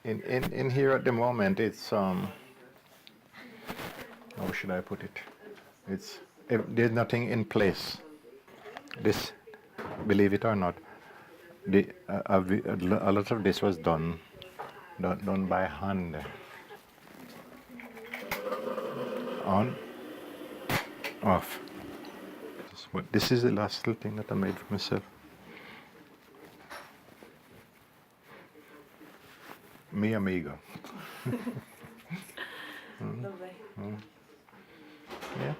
In here at the moment, it's how should I put it? It's there's nothing in place. This, believe it or not, a lot of this was done by hand. On, off. But this is the last little thing that I made for myself. Mi amigo. Lovely. Yeah.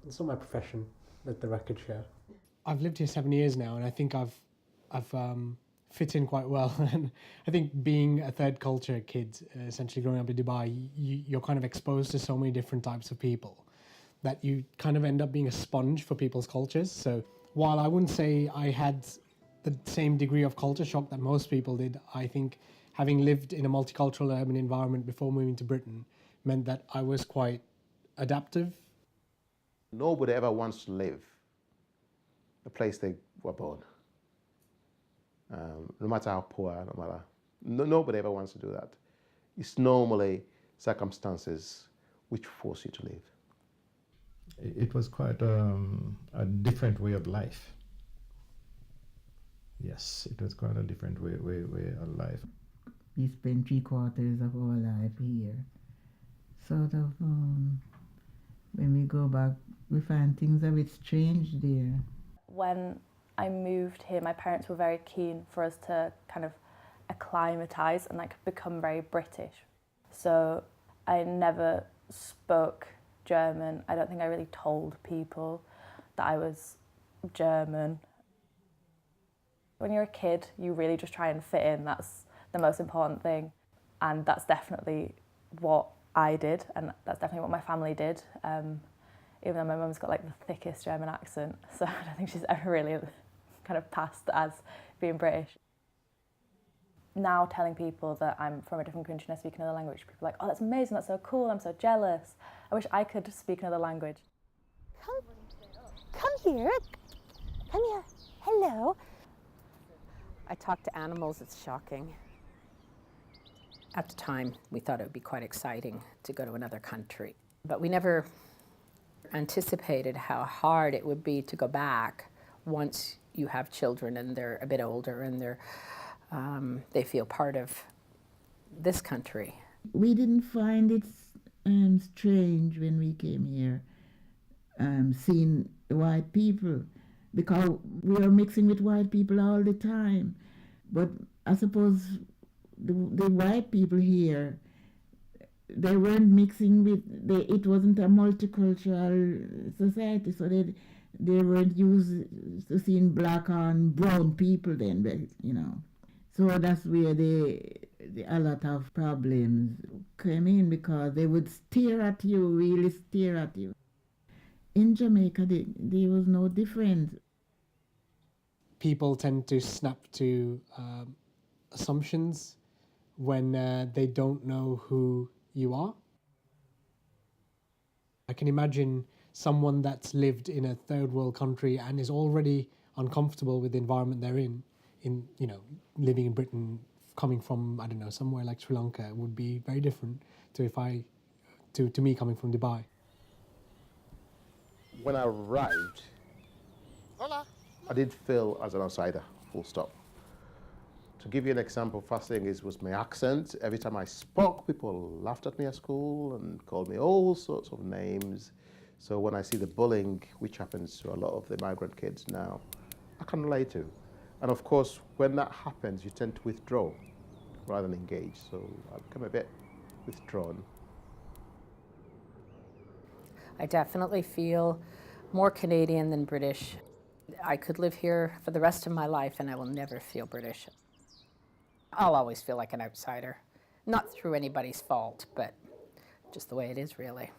It's not my profession, let the record show. I've lived here 7 years now, and I think I've fit in quite well. And I think being a third culture kid, essentially growing up in Dubai, you're kind of exposed to so many different types of people that you kind of end up being a sponge for people's cultures. So while I wouldn't say I had the same degree of culture shock that most people did, I think having lived in a multicultural urban environment before moving to Britain meant that I was quite adaptive. Nobody ever wants to live the place they were born. No matter how poor, nobody ever wants to do that. It's normally circumstances which force you to leave. It was quite a different way of life. Yes, it was quite a different way of life. We spent 3/4 of our life here. Sort of, when we go back, we find things a bit strange there. When I moved here, my parents were very keen for us to kind of acclimatise and like become very British. So I never spoke German. I don't think I really told people that I was German. When you're a kid, you really just try and fit in. That's the most important thing. And that's definitely what I did, and that's definitely what my family did. Even though my mum's got like the thickest German accent, so I don't think she's ever really kind of passed as being British. Now telling people that I'm from a different country and I speak another language, people are like, oh, that's amazing, that's so cool, I'm so jealous. I wish I could speak another language. Come here. Come here. Hello. I talk to animals, it's shocking. At the time, we thought it would be quite exciting to go to another country, but we never anticipated how hard it would be to go back once you have children and they're a bit older and they feel part of this country. We didn't find it strange when we came here, seeing white people, because we are mixing with white people all the time. But I suppose the white people here, they weren't mixing with, it wasn't a multicultural society, so they weren't used to seeing black and brown people then, you know. So that's where a lot of problems came in, because they would stare at you, really stare at you. In Jamaica, there was no difference. People tend to snap to assumptions when they don't know who you are. I can imagine someone that's lived in a third world country and is already uncomfortable with the environment they're in you know, living in Britain, coming from, I don't know, somewhere like Sri Lanka would be very different to me coming from Dubai. When I arrived, Hola. I did feel as an outsider, full stop. To give you an example, first thing was my accent. Every time I spoke, people laughed at me at school and called me all sorts of names. So when I see the bullying, which happens to a lot of the migrant kids now, I can relate to. And of course, when that happens, you tend to withdraw rather than engage. So I become a bit withdrawn. I definitely feel more Canadian than British. I could live here for the rest of my life and I will never feel British. I'll always feel like an outsider. Not through anybody's fault, but just the way it is, really.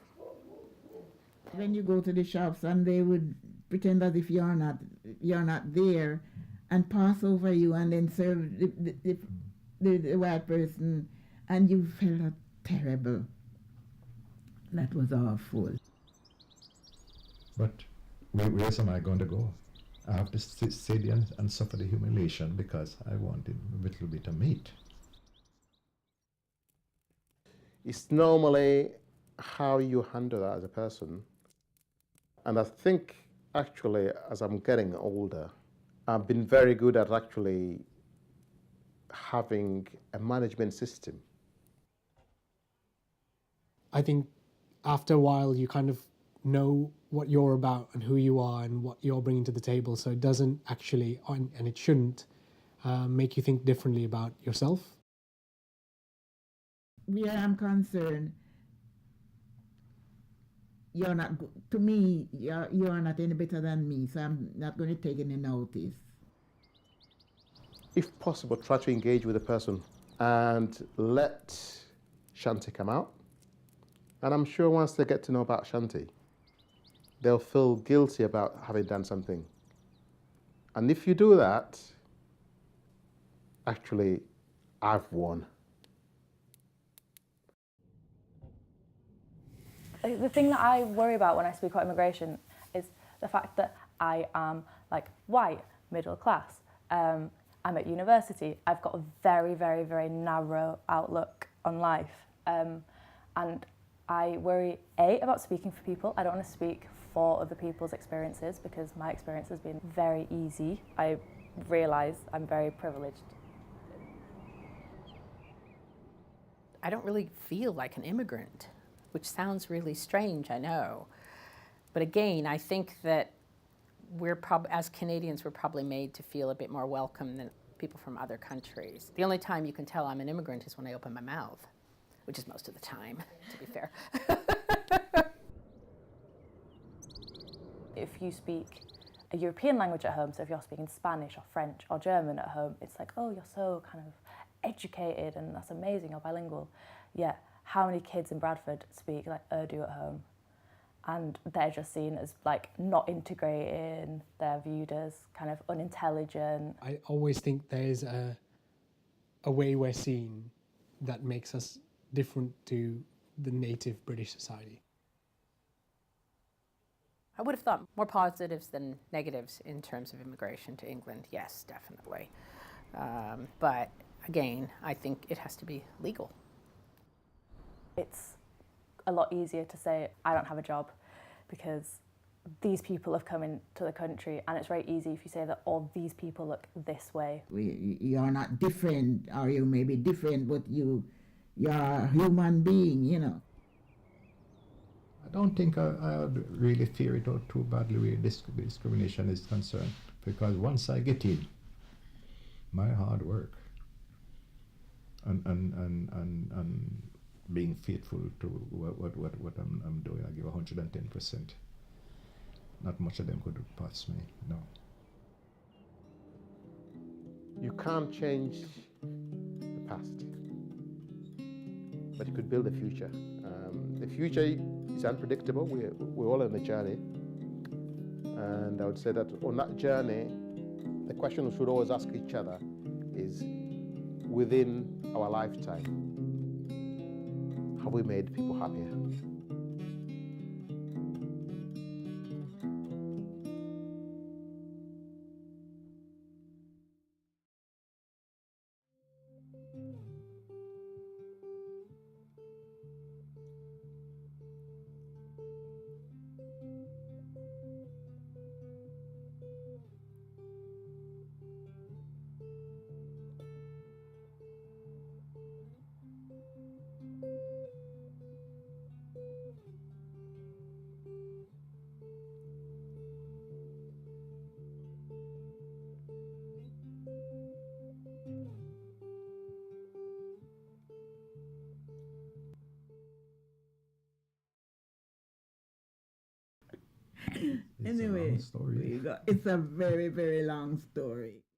When you go to the shops and they would pretend as if you're not there, and pass over you and then serve the white person, and you felt terrible. That was awful. But where am I going to go? I have to stay there and suffer the humiliation because I wanted a little bit of meat. It's normally how you handle that as a person. And I think actually as I'm getting older, I've been very good at actually having a management system. I think after a while you kind of know what you're about and who you are and what you're bringing to the table, so it doesn't actually, and it shouldn't, make you think differently about yourself. Where I'm concerned, you're not, to me, you're not any better than me, so I'm not going to take any notice. If possible, try to engage with the person and let Shanti come out. And I'm sure once they get to know about Shanti, they'll feel guilty about having done something. And if you do that, actually, I've won. The thing that I worry about when I speak about immigration is the fact that I am like white, middle class. I'm at university. I've got a very, very, very narrow outlook on life. And I worry, A, about speaking for people. I don't want to speak for other people's experiences because my experience has been very easy. I realise I'm very privileged. I don't really feel like an immigrant, which sounds really strange, I know. But again, I think that as Canadians, we're probably made to feel a bit more welcome than people from other countries. The only time you can tell I'm an immigrant is when I open my mouth, which is most of the time, to be fair. If you speak a European language at home, so if you're speaking Spanish or French or German at home, it's like, oh, you're so kind of educated and that's amazing, you're bilingual. Yeah, how many kids in Bradford speak like Urdu at home? And they're just seen as like not integrating, they're viewed as kind of unintelligent. I always think there's a way we're seen that makes us different to the native British society. I would have thought more positives than negatives in terms of immigration to England. Yes, definitely. But again, I think it has to be legal. It's a lot easier to say, I don't have a job because these people have come into the country, and it's very easy if you say that all these people look this way. You're not different, or you may be different, but you're a human being, you know. I don't think I would really fear it out too badly where discrimination is concerned, because once I get in, my hard work and being faithful to what I'm doing, I give 110%. Not much of them could pass me, no. You can't change the past, but you could build a future. The future is unpredictable. We're all on a journey. And I would say that on that journey, the question we should always ask each other is, within our lifetime, have we made people happier? It's a long story. It's a very, very long story.